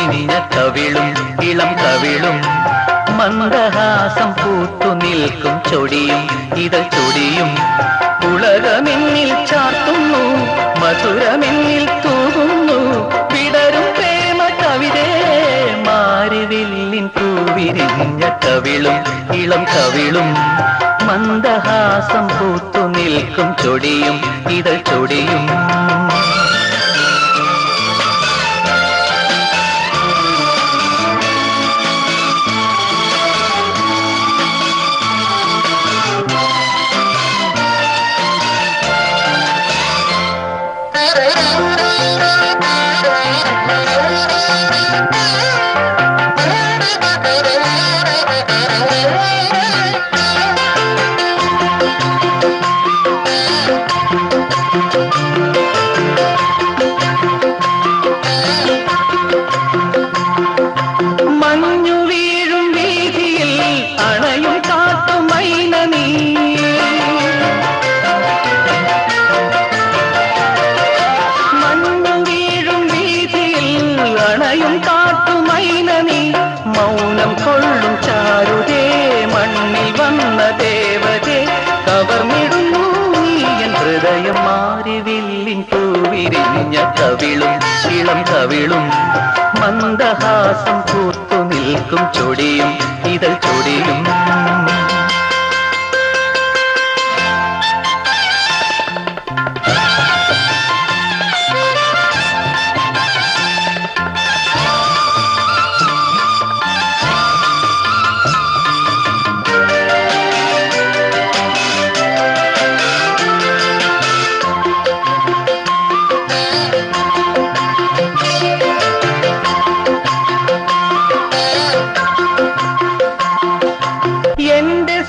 വിരിഞ്ഞ കവിളും ഇളം കവിളും മന്ദഹാസം പൂത്തു നിൽക്കും ചൊടിയും ഇതൾ ചൊടിയും ഉലകമെന്നിൽ ചാർത്തുന്നു മധുരമെന്നിൽ തൂകുന്നു വിടരും പ്രേമ കവിതേ മാരിവില്ലിൻ പൂവിരിഞ്ഞ കവിളും ഇളം കവിളും മന്ദഹാസം പൂത്തു നിൽക്കും ചൊടിയും ഇതൾ ചൊടിയും മൗനം കൊള്ളും ചാരുതേ മണ്ണിൽ വന്ന ദേവതേ കവർന്നിടുന്നു നീയൻ ഹൃദയം മാരിവില്ലിൻ പൂവിരിഞ്ഞ കവിളും ഇളം കവിളും മന്ദഹാസം പൂത്തു നിൽക്കും ചൊടിയും ഇതൾ ചൊടിയും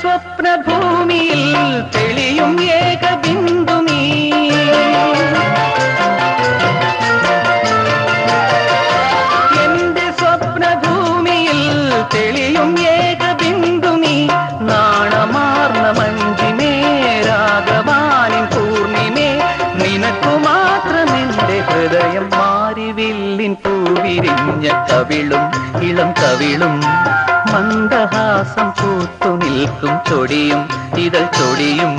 സ്വപ്നഭൂമിയിൽ തെളിയും ഏകബിന്ദു നീ എന്റെ സ്വപ്നഭൂമിയിൽ തെളിയും ഏകബിന്ദു നീ നാണമാർന്ന മഞ്ജിമേ രാഗവാനിൻ പൂർണിമേ നിനക്കു മാത്രമെന്റെ ഹൃദയം മാരിവില്ലിൻ പൂവിരിഞ്ഞ കവിളും ഇളം കവിളും മന്ദഹാസം പൂത്തു നിൽക്കും ചൊടിയും ഇതൾ ചൊടിയും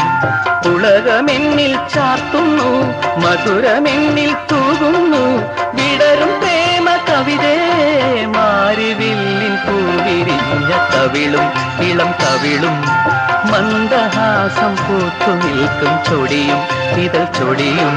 ഉലകമെന്നിൽ ചാർത്തുന്നു മധുരമെന്നിൽ തൂകുന്നു വിടരും പ്രേമ കവിതേ മാരിവില്ലിൻ പൂവിരിഞ്ഞ കവിളും ഇളം കവിളും മന്ദഹാസം പൂത്തു നിൽക്കും ചൊടിയും ഇതൾ ചൊടിയും